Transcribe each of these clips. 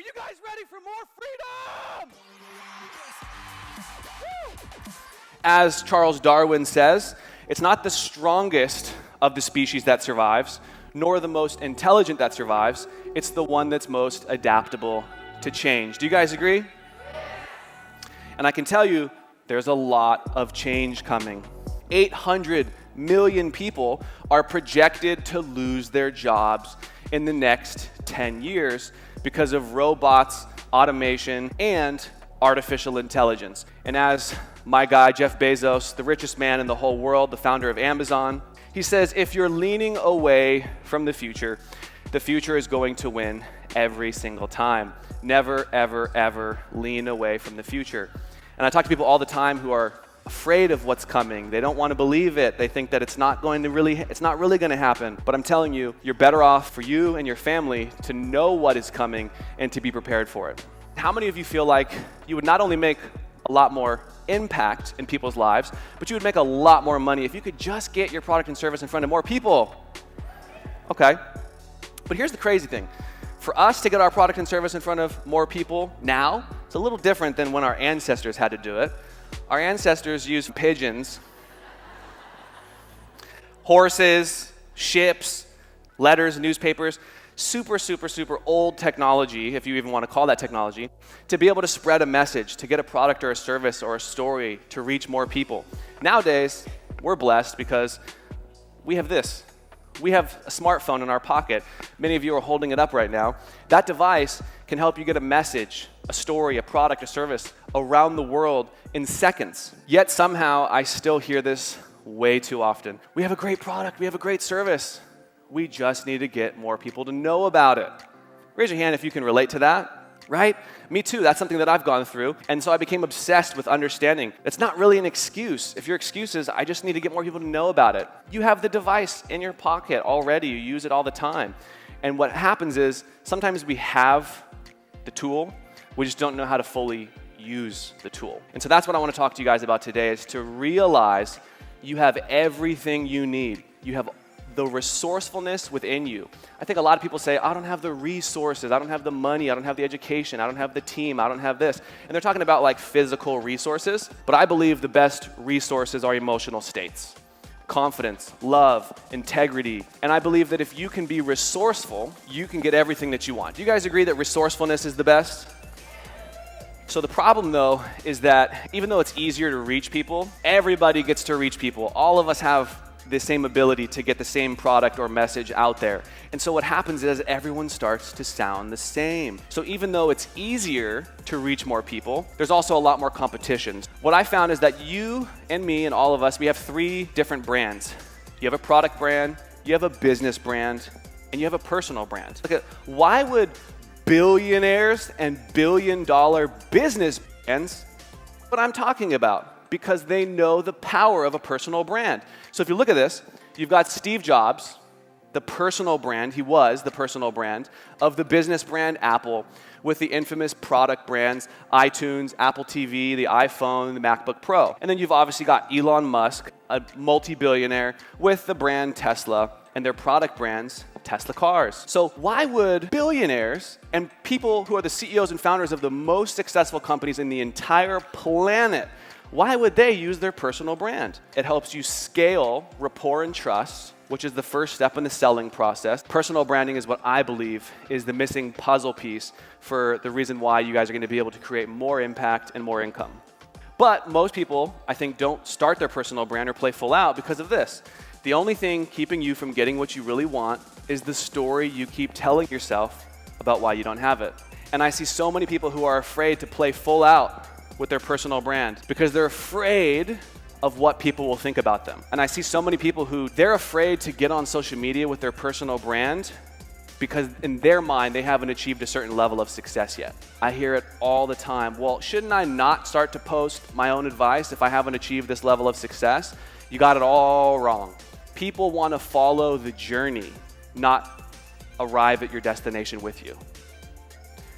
you guys ready for more freedom? Woo! As Charles Darwin says, it's not the strongest of the species that survives, nor the most intelligent that survives. It's the one that's most adaptable to change. Do you guys agree? And I can tell you, there's a lot of change coming. 800 million people are projected to lose their jobs in the next 10 years because of robots, automation, and artificial intelligence. And as my guy, Jeff Bezos, the richest man in the whole world, the founder of Amazon, he says, if you're leaning away from the future is going to win every single time. Never, ever, ever lean away from the future. And I talk to people all the time who are afraid of what's coming. They don't want to believe it. They think that it's not really going to happen. But I'm telling you, you're better off for you and your family to know what is coming and to be prepared for it. How many of you feel like you would not only make a lot more impact in people's lives, but you would make a lot more money if you could just get your product and service in front of more people? Okay. But here's the crazy thing. For us to get our product and service in front of more people now, it's a little different than when our ancestors had to do it. Our ancestors used pigeons, horses, ships, letters, newspapers, super old technology, if you even want to call that technology, to be able to spread a message, to get a product or a service or a story to reach more people. Nowadays, we're blessed because we have this. We have a smartphone in our pocket. Many of you are holding it up right now. That device can help you get a message, a story, a product, a service around the world in seconds. Yet somehow I still hear this way too often. We have a great product, we have a great service. We just need to get more people to know about it. Raise your hand if you can relate to that, right? Me too, that's something that I've gone through. And so I became obsessed with understanding. It's not really an excuse. If your excuse is, I just need to get more people to know about it. You have the device in your pocket already. You use it all the time. And what happens is, sometimes we have the tool, we just don't know how to fully use the tool. And so that's what I want to talk to you guys about today, is to realize you have everything you need. You have the resourcefulness within you. I think a lot of people say, I don't have the resources, I don't have the money, I don't have the education, I don't have the team, I don't have this. And they're talking about like physical resources, but I believe the best resources are emotional states. Confidence, love, integrity. And I believe that if you can be resourceful, you can get everything that you want. Do you guys agree that resourcefulness is the best? So the problem though is that even though it's easier to reach people, everybody gets to reach people. All of us have the same ability to get the same product or message out there. And so what happens is everyone starts to sound the same. So even though it's easier to reach more people, there's also a lot more competition. What I found is that you and me and all of us, we have 3 different brands. You have a product brand, you have a business brand, and you have a personal brand. Look at, why would billionaires and billion-dollar business brands, what I'm talking about? Because they know the power of a personal brand. So if you look at this, you've got Steve Jobs, the personal brand, he was the personal brand of the business brand Apple, with the infamous product brands iTunes, Apple TV, the iPhone, the MacBook Pro. And then you've obviously got Elon Musk, a multi-billionaire, with the brand Tesla and their product brands, Tesla cars. So why would billionaires and people who are the CEOs and founders of the most successful companies in the entire planet, why would they use their personal brand? It helps you scale rapport and trust, which is the first step in the selling process. Personal branding is what I believe is the missing puzzle piece for the reason why you guys are going to be able to create more impact and more income. But most people, I think, don't start their personal brand or play full out because of this. The only thing keeping you from getting what you really want is the story you keep telling yourself about why you don't have it. And I see so many people who are afraid to play full out with their personal brand because they're afraid of what people will think about them. And I see so many people who they're afraid to get on social media with their personal brand because in their mind they haven't achieved a certain level of success yet. I hear it all the time. Well, shouldn't I not start to post my own advice if I haven't achieved this level of success? You got it all wrong. People want to follow the journey, not arrive at your destination with you.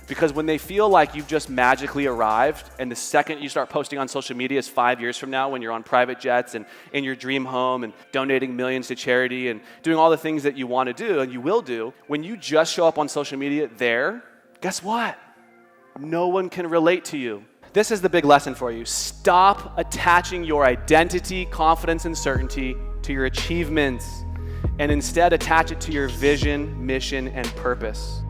Because when they feel like you've just magically arrived, and the second you start posting on social media is 5 years from now when you're on private jets and in your dream home and donating millions to charity and doing all the things that you want to do and you will do, when you just show up on social media there, guess what? no one can relate to you. This is the big lesson for you. Stop attaching your identity, confidence, and certainty to your achievements, and instead attach it to your vision, mission, and purpose.